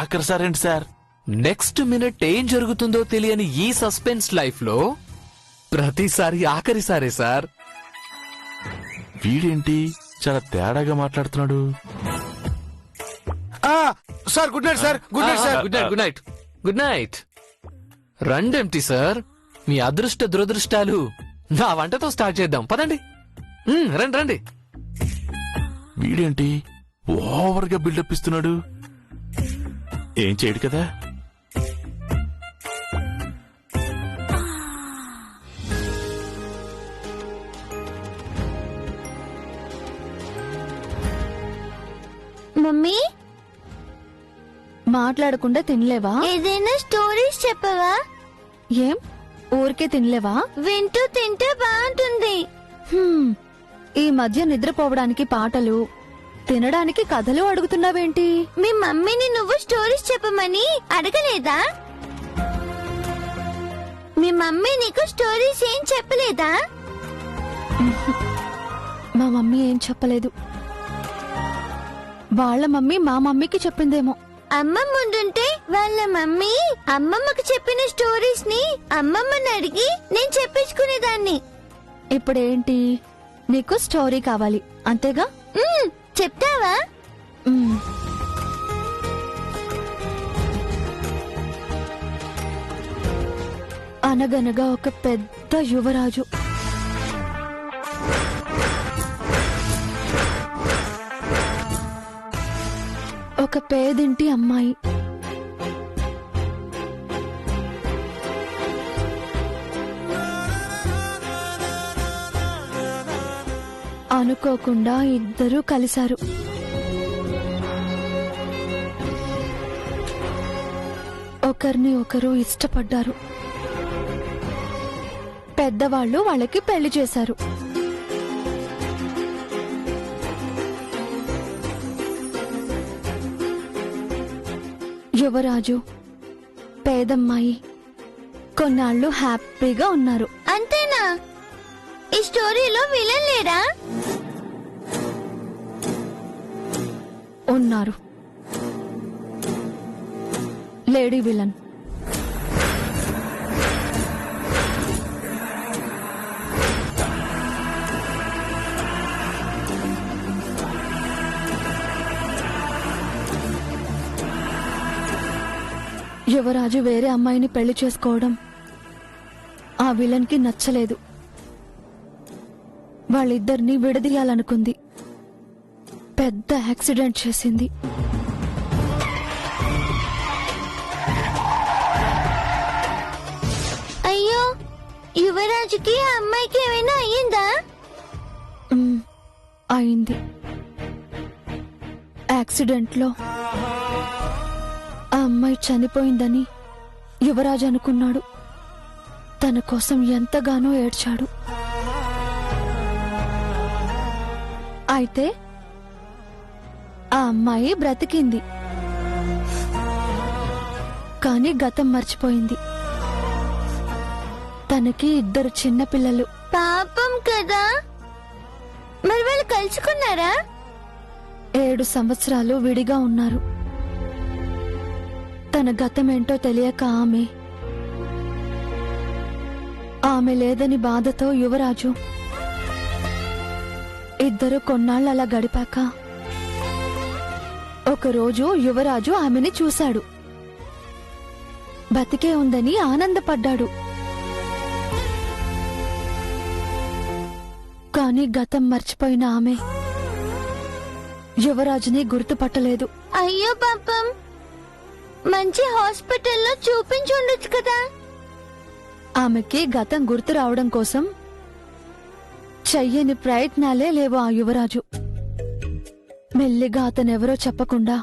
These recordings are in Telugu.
ఆఖరిసారేంటి సార్? నెక్స్ట్ మినిట్ ఏం జరుగుతుందో తెలియని ఈ సస్పెన్స్ లైఫ్ లో ప్రతిసారి ఆఖరిసారే సార్. వీడేంటి చాలా తేడాగా మాట్లాడుతున్నాడు? Sir good night sir. Good night sir. Good night good night good night. రండేంటి సార్, మీ అదృష్ట దురదృష్టాలు నా వంటతో స్టార్ట్ చేద్దాం పదండి. రండి రండి. వీడేంటి ఓవర్ గా బిల్డప్ ఇస్తున్నాడు? ఏం చేయడు కదా? మమ్మీ మాట్లాడకుండా తినలేవా? ఏదైనా స్టోరీస్ చెప్పవా? ఏం ఊరికే తినలేవా? వింటూ తింటే బాగుంటుంది. ఈ మధ్య నిద్రపోవడానికి పాటలు, తినడానికి కథలు అడుగుతున్నావేంటి? మీ మమ్మీని నువ్వు స్టోరీస్ చెప్పమని అడగలేదా? మీ మమ్మీ నీకు స్టోరీస్ ఏం చెప్పలేదా? మా మమ్మీ ఏం చెప్పలేదు. వాళ్ళ మమ్మీ మా మమ్మీకి చెప్పిందేమో. అమ్మమ్మ ఉండుంటే వాళ్ళ మమ్మీ అమ్మమ్మకు చెప్పిన స్టోరీస్ ని అమ్మమ్మని అడిగి నేను చెప్పించుకునేదాన్ని. ఇప్పుడేంటి, నీకు స్టోరీ కావాలి అంతేగా? చెప్తావా? అనగనగా ఒక పెద్ద యువరాజు. ఒక పేదింటి అమ్మాయి. అనుకోకుండా ఇద్దరూ కలిశారు. ఒకరిని ఒకరు ఇష్టపడ్డారు. పెద్దవాళ్ళు వాళ్ళకి పెళ్లి చేశారు. యువరాజు, పేదమ్మాయి కొన్నాళ్ళు హ్యాపీగా ఉన్నారు. అంతేనా? ఈ స్టోరీలో విలన్ లేరా? ఉన్నారు. Lady villain. యువరాజు వేరే అమ్మాయిని పెళ్లి చేసుకోవడం ఆ విలన్ కి నచ్చలేదు. వాళ్ళిద్దరినీ విడదీయాలనుకుంది. పెద్ద యాక్సిడెంట్ చేసింది. అయ్యో, యువరాజుకి ఆ అమ్మాయికి ఏమైనా అయ్యిందా? అయింది. యాక్సిడెంట్ లో ఆ అమ్మాయి చనిపోయిందని యువరాజు అనుకున్నాడు. తన కోసం ఎంతగానో ఏడ్చాడు. అయితే ఆ అమ్మాయి బ్రతికింది, కాని గతం మర్చిపోయింది. తనకి 2 చిన్నపిల్లలు. పాపం కదా. మరి వాళ్ళు కలుసుకున్నారా? 7 సంవత్సరాలు విడిగా ఉన్నారు. తన గతమేంటో తెలియక ఆమె లేదని బాధతో యువరాజు ఇద్దరు కొన్నాళ్ళు అలా గడిపాక ఒకరోజు యువరాజు ఆమెని చూశాడు. బతికే ఉందని ఆనందపడ్డాడు. కాని గతం మర్చిపోయిన ఆమె యువరాజుని గుర్తుపట్టలేదు. అయ్యో పాపం, మంచి హాస్పిటల్లో చూపించుండొచ్చు కదా. ఆమెకి గతం గుర్తు రావడం కోసం చెయ్యని ప్రయత్నాలే లేవు ఆ యువరాజు. మెల్లిగా అతనెవరో చెప్పకుండా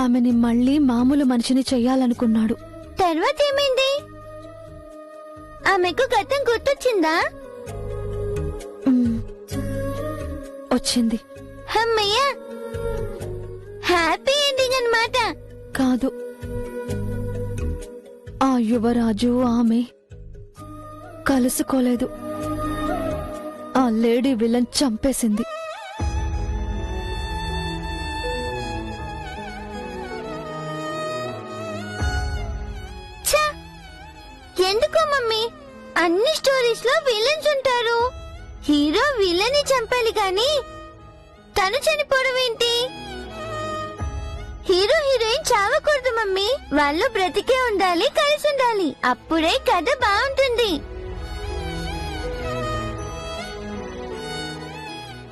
ఆమెని మళ్లీ మామూలు మనిషిని చెయ్యాలనుకున్నాడు. తర్వాత ఏమైంది? ఆమెకు గతం గుర్తొచ్చిందా? వచ్చింది. అమ్మయ్యా, హ్యాపీ ఎండింగ్ అన్నమాట. కాదు, ఆ యువరాజు ఆమె కలుసుకోలేదు. ఆ లేడీ విలన్ చంపేసింది. ఎందుకో మమ్మీ అన్ని స్టోరీస్ లో విలన్స్ ఉంటారు. హీరో విలన్ ని చంపాలి గాని తను చనిపోవడం ఏంటి? హీరో హీరోయిన్ చావకూడదు మమ్మీ. వాళ్ళు బ్రతికే ఉండాలి, కలిసి ఉండాలి. అప్పుడే కథ బాగుంటుంది.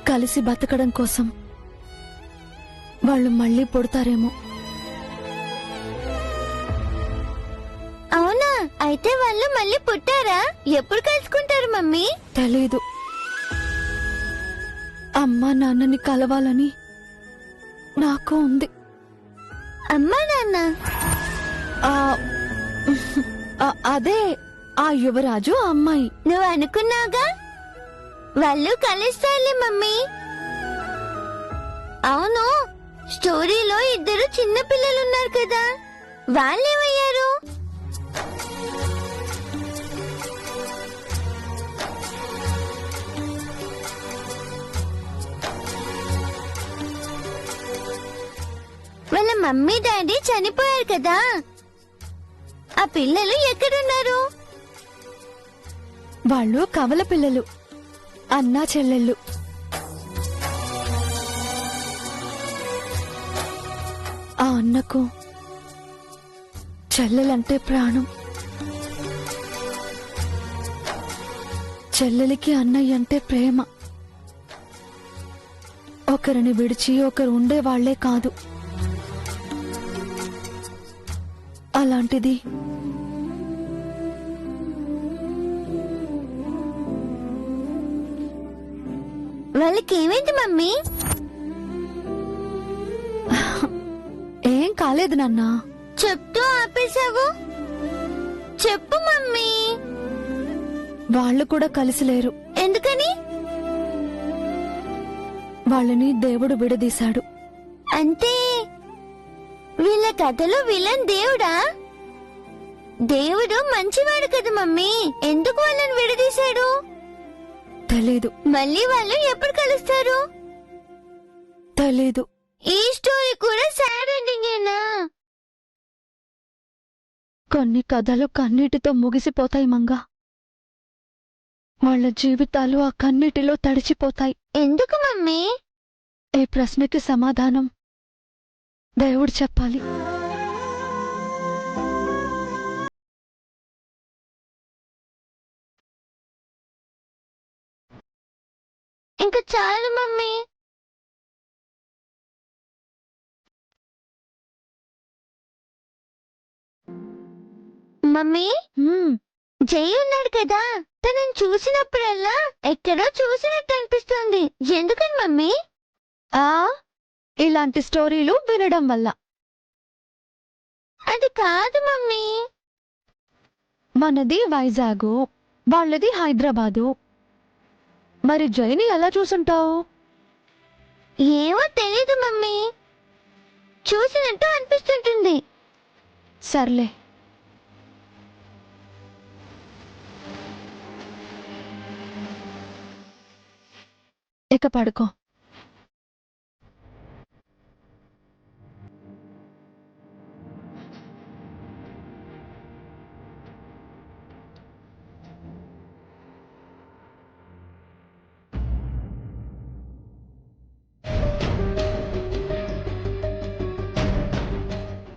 కలిసి బతకడం కోసం వాళ్ళు మళ్ళీ పుడతారేమో. అవునా? అయితే వాళ్ళు మళ్ళీ పుట్టారా? ఎప్పుడు కలుసుకుంటారు మమ్మీ? తెలీదు. అమ్మా నాన్నని కలవాలని నాకు ఉంది. అమ్మా నాన్న ఆ, అదే ఆ యువరాజు ఆ అమ్మాయి. నువ్వు అనుకున్నాగా వాళ్ళు కలుస్తారులే మమ్మీ. అవును, స్టోరీలో ఇద్దరు చిన్న పిల్లలున్నారు కదా, వాళ్ళేమయ్యారు? వాళ్ళ మమ్మీ డాడీ చనిపోయారు కదా, ఆ పిల్లలు ఎక్కడున్నారు? వాళ్ళు కవల పిల్లలు, అన్నా చెల్లెళ్ళు. ఆ అన్నకు చెల్లెలంటే ప్రాణం. చెల్లెలికి అన్నయ్య అంటే ప్రేమ. ఒకరిని విడిచి ఒకరు ఉండేవాళ్లే కాదు. అలాంటిది వాళ్ళకి ఏమైంది మమ్మీ? ఏం కాలేదు నాన్నా. చెప్తూ ఆపేశావు. చెప్పు మమ్మీ. వాళ్ళు కూడా కలిసి లేరు. ఎందుకని? వాళ్ళని దేవుడు విడదీశాడు. అంటే వీళ్ళ కథలో విలన్ దేవుడా? దేవుడు మంచివాడు కదా మమ్మీ, ఎందుకు వాళ్ళని విడదీశాడు? తెలీదు. మళ్ళీ వాళ్ళు ఎప్పుడు కలుస్తారు? తెలీదు. ఈ స్టోరీ కూడా సాడ్ ఎండింగేనా? కొన్ని కథలు కన్నీటితో ముగిసిపోతాయి మంగా. వాళ్ళ జీవితాలు ఆ కన్నీటిలో తడిచిపోతాయి. ఎందుకు మమ్మీ? ఈ ప్రశ్నకి సమాధానం దేవుడు చెప్పాలి. ఇంకా చాలు మమ్మీ. మమ్మీ, జై ఉన్నాడు కదా, తనని చూసినప్పుడల్లా ఎక్కడో చూసినట్టు అనిపిస్తుంది. ఎందుకని మమ్మీ? ఇలాంటి స్టోరీలు వినడం వల్ల. అది కాదు మమ్మీ. మనది వైజాగు, వాళ్ళది హైదరాబాదు. మరి జైని ఎలా చూసుంటావు? ఏమో తెలీదు మమ్మీ, చూసినట్టు అనిపిస్తుంటుంది. సర్లే. ఇక పడుకో.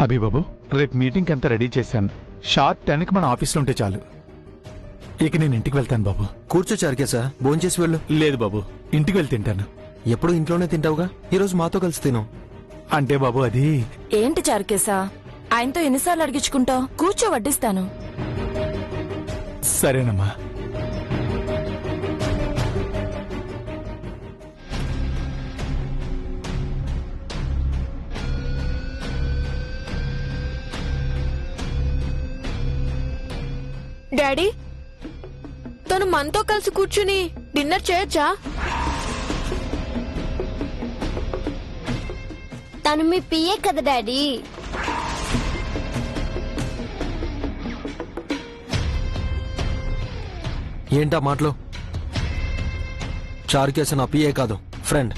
అభి బాబు, రేపు మీటింగ్ అంతా రెడీ చేశాను. షార్ప్ 10కి మన ఆఫీస్లో ఉంటే చాలు. ఇక నేను ఇంటికి వెళ్తాను బాబు. కూర్చో చారుకేశా, భోంచేసి వెళ్ళు. లేదు బాబు, ఇంటికి వెళ్ళి తింటాను. ఎప్పుడు ఇంట్లోనే తింటావుగా, ఈరోజు మాతో కలిసి తిను. అంటే బాబు అది ఏంటి చారుకేశా, ఆయనతో ఎన్నిసార్లు అడిగించుకుంటావు? కూర్చో, వడ్డిస్తాను. సరేనమ్మా. డాడీ, తను మనతో కలిసి కూర్చుని డిన్నర్ చేయొచ్చా? తను మీ పిఏ కదా డాడీ. ఏంటా మాటలు? చారుకేశా నా పిఏ కాదు, friend.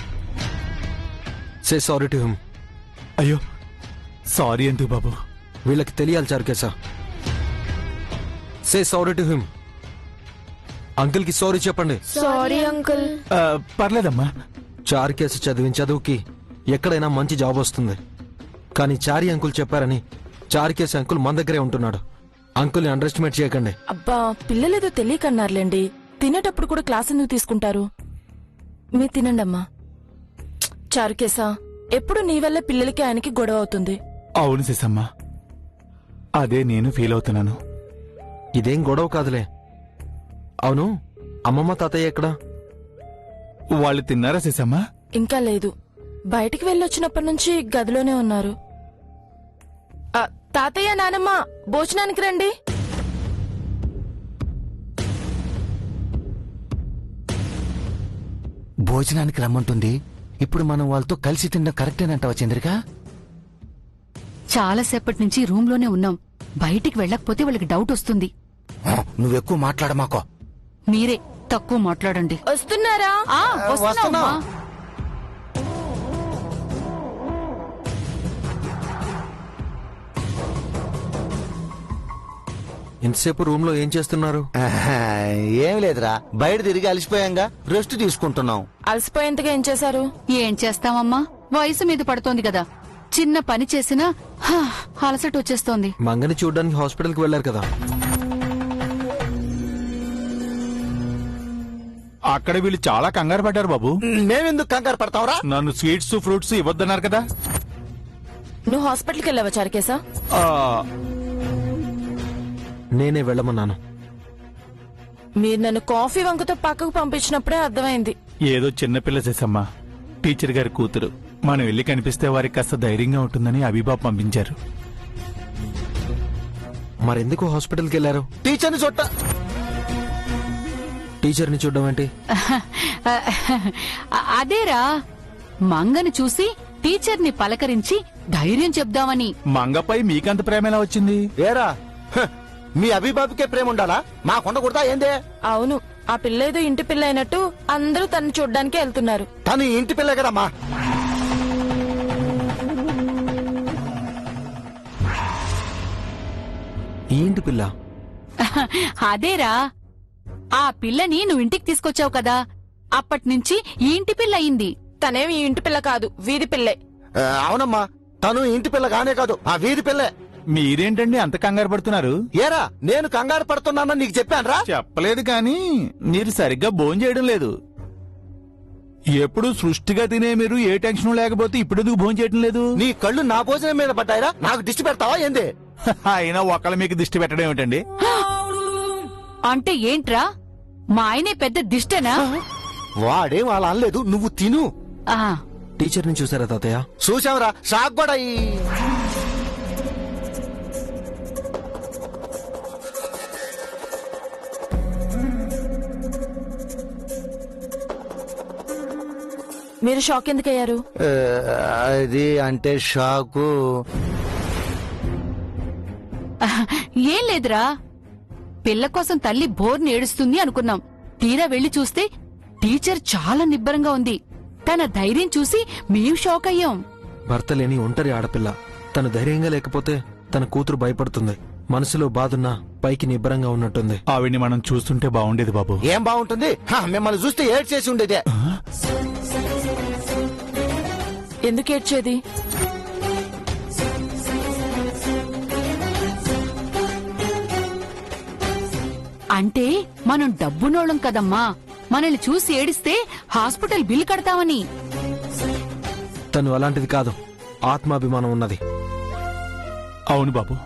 Say sorry to him. అయ్యో, సారీ ఎందుకు బాబు? వీళ్ళకి తెలియాలి చారుకేశా. Say sorry to him. Uncle కి సారీ చెప్పండి. Sorry uncle. పర్లేదమ్మా. చారు కేసు చదివిన చదువుకి ఎక్కడైనా మంచి జాబ్ వస్తుంది. కానీ చారి అంకుల్ చెప్పారని చారు కేసు అంకుల్ మన దగ్గరే ఉంటున్నాడు. అంకుల్ని అండర్ ఎస్టిమేట్ చేయకండి. అబ్బా పిల్లలేదో తెలియకన్నారులేండి. తినేటప్పుడు కూడా క్లాస్ ఎందుకు తీసుకుంటారు? మీరు తినండి అమ్మా. చారుకేసా, ఎప్పుడు నీ వల్ల పిల్లలకి ఆయనకి గొడవ అవుతుంది. అవును శేషమ్మా, అదే నేను ఫీల్ అవుతున్నాను. ఇదేం గొడవ కాదులే. అవును, అమ్మమ్మ తాతయ్య ఎక్కడా? వాళ్ళు తిన్నారా శేషమ్మా? ఇంకా లేదు, బయటికి వెళ్ళొచ్చినప్పటి నుంచి గదిలోనే ఉన్నారు. తాతయ్య నానమ్మ భోజనానికి రండి. భోజనానికి రమ్మంటుంది. ఇప్పుడు మనం వాళ్ళతో కలిసి తినడం కరెక్టేనంటావా చంద్రిక? చాలాసేపటి నుంచి రూమ్ లోనే ఉన్నాం. బయటికి వెళ్ళకపోతే వాళ్ళకి డౌట్ వస్తుంది. నువ్వెక్కువ మాట్లాడమాకో. మీరే తక్కువ మాట్లాడండి. వస్తున్నారా? వస్తున్నామా? ఇంతసేపు రూమ్ లో ఏం చేస్తున్నారు? ఏం లేదురా, బయట తిరిగి అలసిపోయాంగా, రెస్ట్ తీసుకుంటున్నాం. అలసిపోయేంతగా ఏం చేశారు? ఏం చేస్తామమ్మా, వయసు మీద పడుతోంది కదా. చిన్న పని చేసినా అలసట వచ్చేస్తోంది. మంగని చూడ్డానికి హాస్పిటల్ కి వెళ్లారు కదా. అక్కడ వీళ్ళు చాలా కంగారు పడ్డారు బాబు. మేమెందుకు కంగారు పడతావురా? నన్ను స్వీట్స్ ఫ్రూట్స్ ఇవ్వద్దన్నారు కదా. నువ్వు హాస్పిటల్కి వెళ్ళావా చారుకేసా? నేనే వెళ్ళమన్నాను. మీరు నన్ను కాఫీ వంకతో పక్కకు పంపించినప్పుడే అర్థమైంది. ఏదో చిన్నపిల్ల శేషమ్మా, టీచర్ గారి కూతురు. మనం వెళ్ళి కనిపిస్తే వారికి కాస్త ధైర్యంగా ఉంటుందని అభిబాబు పంపించారు. మరెందుకు హాస్పిటల్ కి వెళ్లారు? టీచర్ని చుట్ట. టీచర్ని చూడడం ఏంటి? అదేరా, మంగని చూసి టీచర్ని పలకరించి ధైర్యం చెప్దామని. మంగపై మీకంత ప్రేమ ఎలా వచ్చింది? ఏరా, మీ అభిబాబుకే ప్రేమ ఉండాలా? మాకుండకూడదా ఏందే? అవును, ఆ పిల్ల ఏదో ఇంటి పిల్ల అయినట్టు అందరూ తను చూడ్డానికి వెళ్తున్నారు. తను ఇంటి పిల్ల కదమ్మా. ఏంటి పిల్ల? అదేరా, ఆ పిల్లని నువ్వు ఇంటికి తీసుకొచ్చావు కదా, అప్పట్నుంచి ఈ ఇంటి పిల్ల అయింది. తనేమి ఈ ఇంటి పిల్ల కాదు, వీధి పిల్లే. అవునమ్మా, తను ఇంటి పిల్ల కానే కాదు, ఆ వీధి పిల్లే. మీరేంటండి అంత కంగారు పడుతున్నారు? ఏరా, నేను కంగారు పడుతున్నానని నీకు చెప్పానురా? చెప్పలేదు కానీ మీరు సరిగ్గా భోంచేయడం లేదు. ఎప్పుడు సృష్టిగా తినే మీరు ఏ టెన్షన్ లేకపోతే ఇప్పుడు ఎందుకు భోంచేయటం లేదు? నీ కళ్ళు నా భోజనం మీద పడ్డాయిరా, నాకు దిష్టి పెడతావా ఏంది? అయినా ఒకళ్ళ మీకు దిష్టి పెట్టడం ఏమిటండి? అంటే ఏంట్రా, మా ఆయనే పెద్ద దిష్టనా? వాడేం అలా అనలేదు, నువ్వు తిను. టీచర్ని చూసారా తాతయ్య? చూసావరా, షాక్ కూడా. మీరు షాక్ ఎందుకయ్యారు? అది అంటే షాకు. ఏం లేదురా, పిల్ల కోసం తల్లి బోర్ని ఏడుస్తుంది అనుకున్నాం. తీరా వెళ్లి చూస్తే టీచర్ చాలా నిబ్బరంగా ఉంది. తన ధైర్యం చూసి మేం షాక్ అయ్యాం. భర్త లేని ఒంటరి ఆడపిల్ల. తను ధైర్యంగా లేకపోతే తన కూతురు భయపడుతుంది. మనసులో బాధున్నా పైకి నిబ్బరంగా ఉన్నట్టుంది. ఆవిడ్ని మనం చూస్తుంటే బాగుండేది బాబు. ఏం బాగుంటుంది? మిమ్మల్ని చూస్తే ఏడ్ చేసి ఉండేదే. ఎందుకు ఏడ్చేది? అంటే మనం డబ్బునోళ్ళం కదమ్మా, మనల్ని చూసి ఏడిస్తే హాస్పిటల్ బిల్ కడతామని. తను అలాంటిది కాదు, ఆత్మాభిమానం ఉన్నది. అవును బాబు,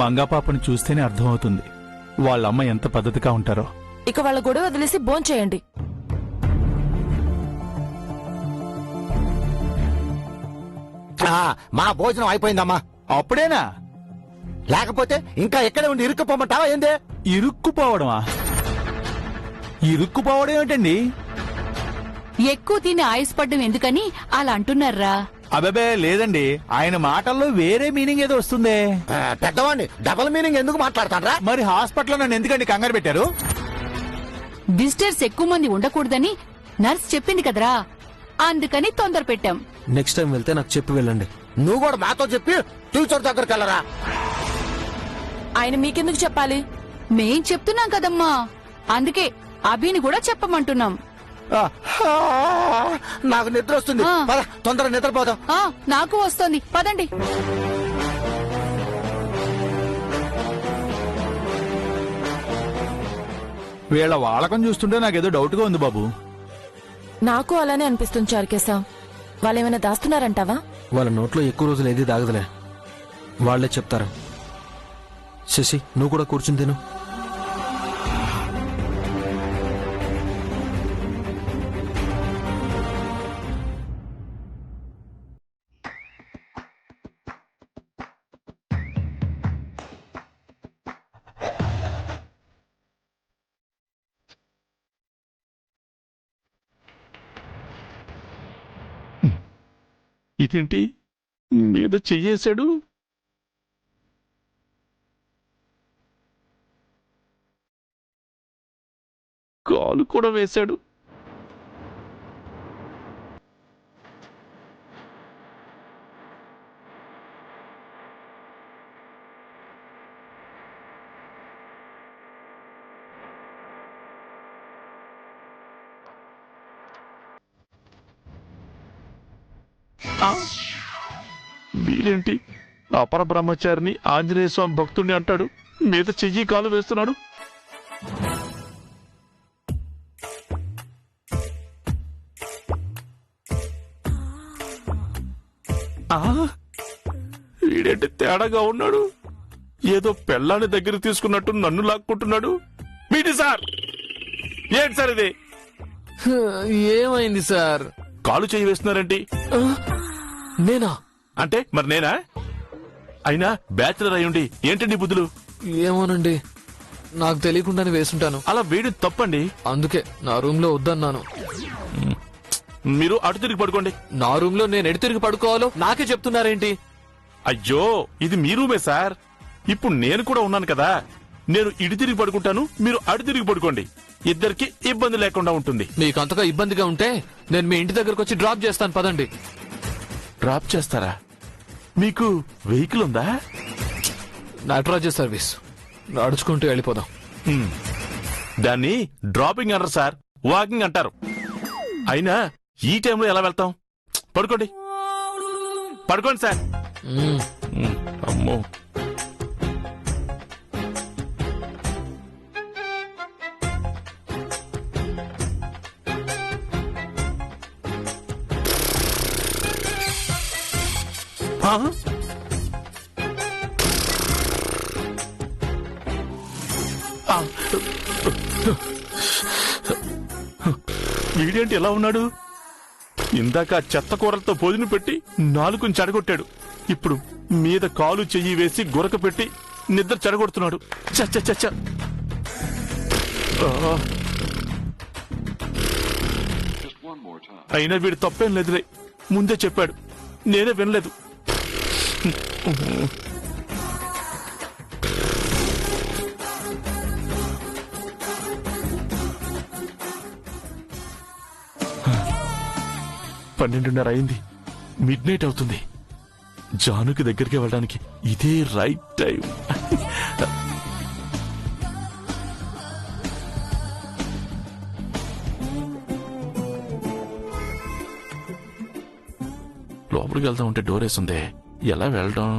మంగాపాపను చూస్తేనే అర్థమవుతుంది వాళ్ళమ్మ ఎంత పద్ధతిగా ఉంటారో. ఇక వాళ్ళ గొడవ వదిలేసి భోంచేయండి. మా భోజనం అయిపోయిందమ్మా. అప్పుడేనా? లేకపోతే ఇంకా ఎక్కడే ఉండి ఇరుక్కుపోమంటావా ఏందే? ఇరుక్కుపోవడమా? ఇరుక్కుపోవడం ఏమిటండి? ఎక్కువ తిని ఆయుష్పడ్డం ఎందుకని అలా అంటున్నారా? అబేబే లేదండి, ఆయన మాటల్లో వేరే మీనింగ్ ఏదో వస్తుందే. పెద్దవాడిని డబల్ మీనింగ్ ఎందుకు మాట్లాడతాడ్రా? మరి హాస్పిటల్లో నన్ను ఎందుకండి కంగారు పెట్టారు? విజిటర్స్ ఎక్కువ మంది ఉండకూడదని నర్స్ చెప్పింది కదరా, అందుకని తొందర పెట్టాం. నెక్స్ట్ టైం వెళ్తే నాకు చెప్పి వెళ్ళండి. నువ్వు కూడా మాతో చెప్పి టీచర్ దగ్గరికి వెళ్ళరా. ఆయన మీకెందుకు చెప్పాలి? మేం చెప్తున్నాం కదమ్మా, అందుకే అభిని కూడా చెప్పమంటున్నాం. ఆ, ఆ, నాకు నిద్ర వస్తుంది. ఆ. పద, తొందరగా నిద్రపోదాం. ఆ నాకు వస్తోంది, పదండి. వీళ్ళ వాళకం చూస్తుంటే నాకేదో డౌట్ గా ఉంది బాబు. నాకు అలానే అనిపిస్తుంది చారుకేశ. వాళ్ళేమైనా దాస్తున్నారంటావా? వాళ్ళ నోట్లో ఎక్కువ రోజులు ఏది దాగదులే, వాళ్లే చెప్తారు. శశి, నువ్వు కూడా కూర్చుని తిను. ఇదేంటి మీద చెయ్యేశాడు? కాలు కూడా వేశాడు. వీరేంటి అపర బ్రహ్మచారిని ఆంజనేయ స్వామి భక్తుడిని అంటాడు, మీద చెయ్యి కాలు వేస్తున్నాడు. వీడేంటి తేడాగా ఉన్నాడు? ఏదో పెళ్ళాన్ని దగ్గర తీసుకున్నట్టు నన్ను లాక్కుంటున్నాడు. వీటి సార్, ఏంటి సార్ ఇది? ఏమైంది సార్? కాలు చెయ్యి వేస్తున్నారేంటి? నేనా? అంటే మరి నేనా? అయినా బ్యాచులర్ అయ్యుండి ఏంటండి బుద్ధులు? ఏమోనండి, నాకు తెలియకుండానే వేసుంటాను. అలా వేయడం తప్పండి. అందుకే నా రూమ్ లో వద్దన్నాను. మీరు అటు తిరిగి పడుకోండి. నా రూమ్ లో నేను ఎటు తిరిగి పడుకోవాలో నాకే చెప్తున్నారేంటి? అయ్యో, ఇది మీ రూమే సార్. ఇప్పుడు నేను కూడా ఉన్నాను కదా. నేను ఇటు తిరిగి పడుకుంటాను, మీరు అటు తిరిగి పడుకోండి. ఇద్దరికి ఇబ్బంది లేకుండా ఉంటుంది. మీకు అంతగా ఇబ్బందిగా ఉంటే నేను మీ ఇంటి దగ్గరకు వచ్చి డ్రాప్ చేస్తాను, పదండి. డ్రాప్ చేస్తారా? మీకు వెహికల్ ఉందా? నటరాజ సర్వీస్, నడుచుకుంటూ వెళ్ళిపోదాం. దాన్ని డ్రాపింగ్ అంటారు సార్, వాకింగ్ అంటారు. అయినా ఈ టైంలో ఎలా వెళ్తాం? పడుకోండి, పడుకోండి సార్. అమ్మో, వీడేంటి ఎలా ఉన్నాడు? ఇందాక చెత్త కూరలతో భోజనం పెట్టి నాలుగుని చెడగొట్టాడు. ఇప్పుడు మీద కాలు చెయ్యి వేసి గురక పెట్టి నిద్ర చెడగొడుతున్నాడు. చచ్చ చచ్చ. అయినా వీడు తప్పేం లేదులే, ముందే చెప్పాడు, నేనే వినలేదు. పన్నెండున్నర అయింది, మిడ్ నైట్ అవుతుంది. జానుకి దగ్గరికి వెళ్ళడానికి ఇదే రైట్ టైం. లోపలికి వెళ్తా ఉంటే డోర్ వేసిందే, ఎలా వెళ్ళడం?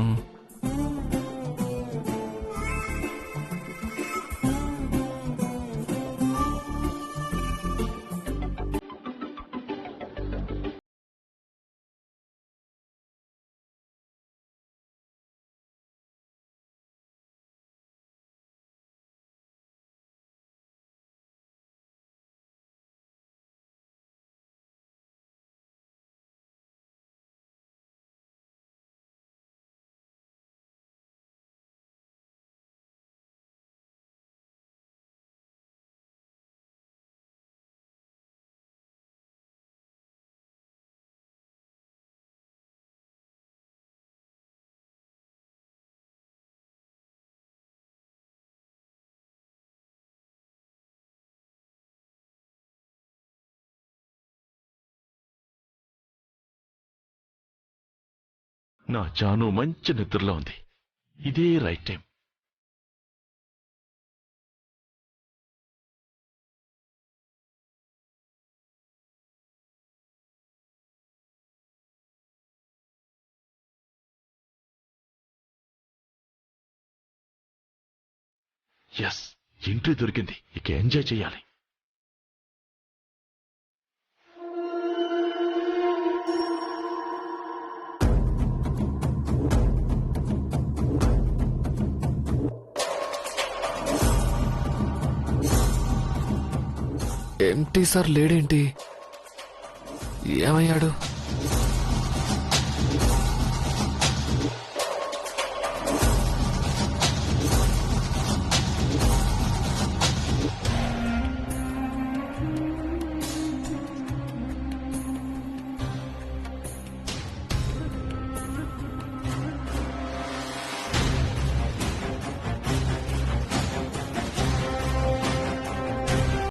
నా జాను మంచి నిద్రలో ఉంది, ఇదే రైట్ టైం. ఎస్, ఎంట్రీ దొరికింది. ఇక ఎంజాయ్ చేయాలి. ఎంటీ సార్ లేడేంటి? ఏమయ్యాడు?